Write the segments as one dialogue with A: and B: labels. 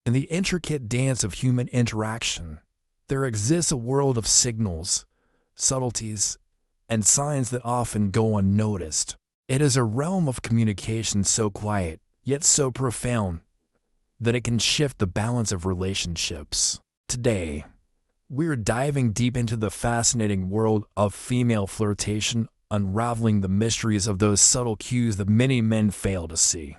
A: In the intricate dance of human interaction, there exists a world of signals, subtleties, and signs that often go unnoticed. It is a realm of communication so quiet, yet so profound, that it can shift the balance of relationships. Today, we're diving deep into the fascinating world of female flirtation, unraveling the mysteries of those subtle cues that many men fail to see.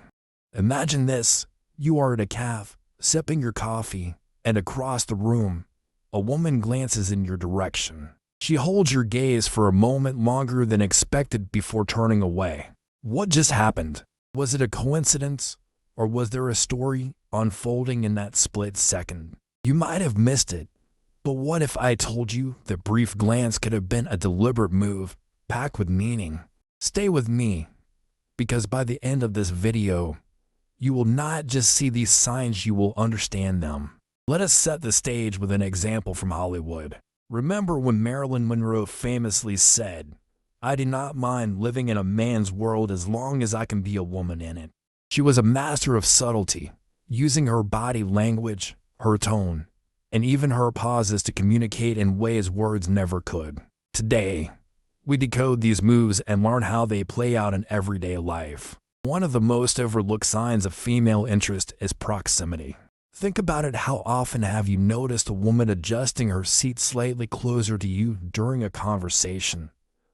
A: Imagine this: you are at a cafe, sipping your coffee, and across the room, a woman glances in your direction. She holds your gaze for a moment longer than expected before turning away. What just happened? Was it a coincidence, or was there a story unfolding in that split second? You might have missed it, but what if I told you that brief glance could have been a deliberate move, packed with meaning? Stay with me, because by the end of this video, you will not just see these signs, you will understand them. Let us set the stage with an example from Hollywood. Remember when Marilyn Monroe famously said, "I do not mind living in a man's world as long as I can be a woman in it." She was a master of subtlety, using her body language, her tone, and even her pauses to communicate in ways words never could. Today, we decode these moves and learn how they play out in everyday life. One of the most overlooked signs of female interest is proximity. Think about it. How often have you noticed a woman adjusting her seat slightly closer to you during a conversation,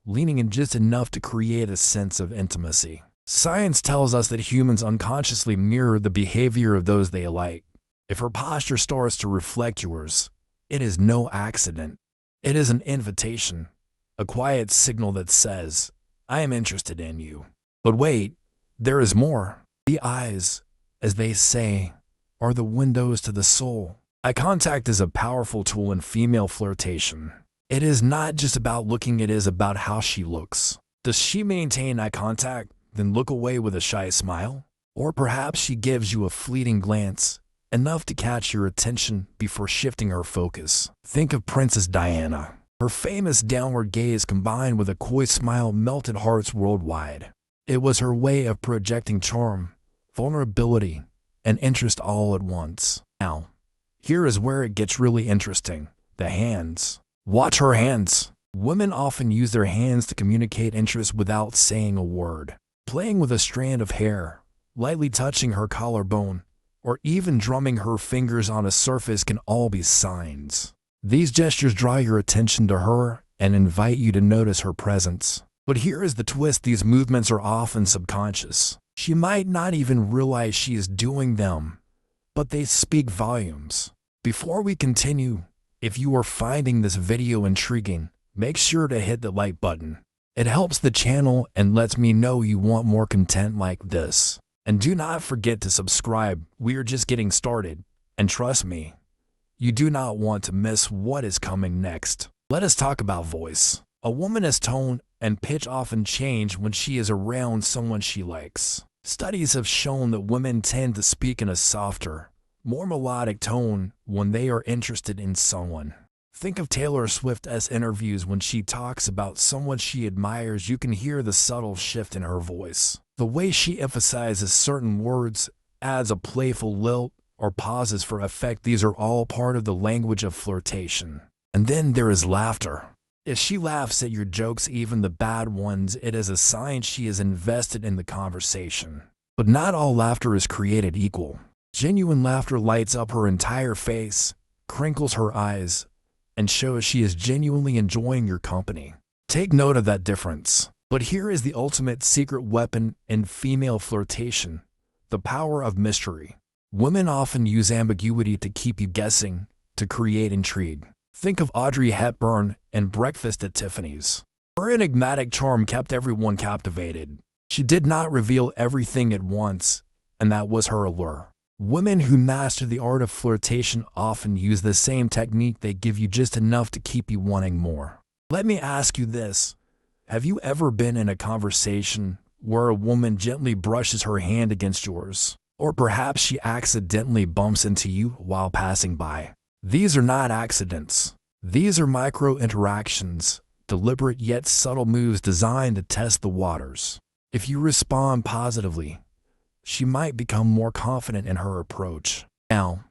A: leaning in just enough to create a sense of intimacy? Science tells us that humans unconsciously mirror the behavior of those they like. If her posture starts to reflect yours, it is no accident. It is an invitation, a quiet signal that says, "I am interested in you." But wait, there is more. The eyes, as they say, are the windows to the soul. Eye contact is a powerful tool in female flirtation. It is not just about looking, it is about how she looks. Does she maintain eye contact, then look away with a shy smile? Or perhaps she gives you a fleeting glance, enough to catch your attention before shifting her focus. Think of Princess Diana. Her famous downward gaze combined with a coy smile melted hearts worldwide. It was her way of projecting charm, vulnerability, and interest all at once. Now, here is where it gets really interesting. The hands. Watch her hands. Women often use their hands to communicate interest without saying a word. Playing with a strand of hair, lightly touching her collarbone, or even drumming her fingers on a surface can all be signs. These gestures draw your attention to her and invite you to notice her presence. But here is the twist: these movements are often subconscious. She might not even realize she is doing them, but they speak volumes. Before we continue, if you are finding this video intriguing, make sure to hit the like button. It helps the channel and lets me know you want more content like this. And do not forget to subscribe. We are just getting started, and trust me, you do not want to miss what is coming next. Let us talk about voice. A woman's tone and pitch often change when she is around someone she likes. Studies have shown that women tend to speak in a softer, more melodic tone when they are interested in someone. Think of Taylor Swift's interviews. When she talks about someone she admires, you can hear the subtle shift in her voice. The way she emphasizes certain words, adds a playful lilt, or pauses for effect, these are all part of the language of flirtation. And then there is laughter. If she laughs at your jokes, even the bad ones, it is a sign she is invested in the conversation. But not all laughter is created equal. Genuine laughter lights up her entire face, crinkles her eyes, and shows she is genuinely enjoying your company. Take note of that difference. But here is the ultimate secret weapon in female flirtation: the power of mystery. Women often use ambiguity to keep you guessing, to create intrigue. Think of Audrey Hepburn in Breakfast at Tiffany's. Her enigmatic charm kept everyone captivated. She did not reveal everything at once, and that was her allure. Women who master the art of flirtation often use the same technique. They give you just enough to keep you wanting more. Let me ask you this: have you ever been in a conversation where a woman gently brushes her hand against yours? Or perhaps she accidentally bumps into you while passing by? These are not accidents. These are micro-interactions, deliberate yet subtle moves designed to test the waters. If you respond positively, she might become more confident in her approach. Now,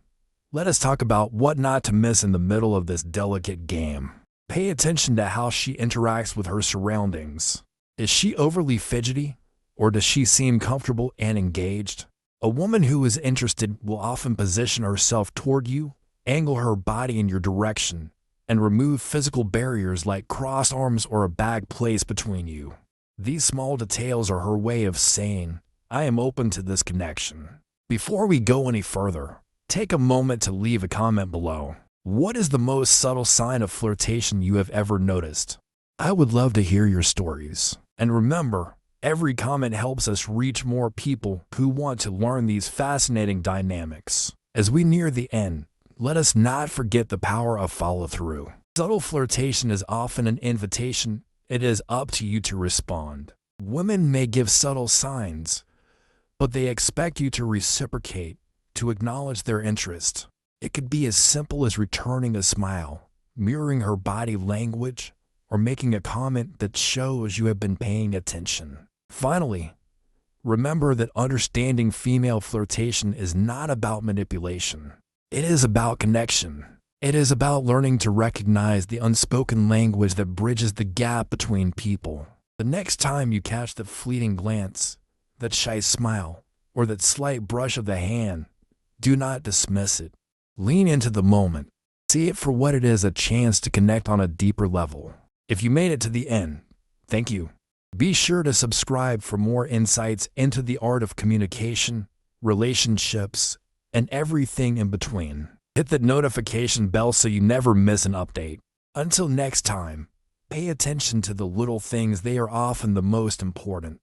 A: Let us talk about what not to miss in the middle of this delicate game. Pay attention to how she interacts with her surroundings. Is she overly fidgety, or does she seem comfortable and engaged? A woman who is interested will often position herself toward you, angle her body in your direction, and remove physical barriers like crossed arms or a bag placed between you. These small details are her way of saying, "I am open to this connection." Before we go any further, take a moment to leave a comment below. What is the most subtle sign of flirtation you have ever noticed? I would love to hear your stories. And remember, every comment helps us reach more people who want to learn these fascinating dynamics. As we near the end, let us not forget the power of follow-through. Subtle flirtation is often an invitation. It is up to you to respond. Women may give subtle signs, but they expect you to reciprocate, to acknowledge their interest. It could be as simple as returning a smile, mirroring her body language, or making a comment that shows you have been paying attention. Finally, remember that understanding female flirtation is not about manipulation. It is about connection. It is about learning to recognize the unspoken language that bridges the gap between people. The next time you catch that fleeting glance, that shy smile, or that slight brush of the hand, do not dismiss it. Lean into the moment. See it for what it is, a chance to connect on a deeper level. If you made it to the end, thank you. Be sure to subscribe for more insights into the art of communication, relationships, and everything in between. Hit that notification bell so you never miss an update. Until next time, pay attention to the little things. They are often the most important.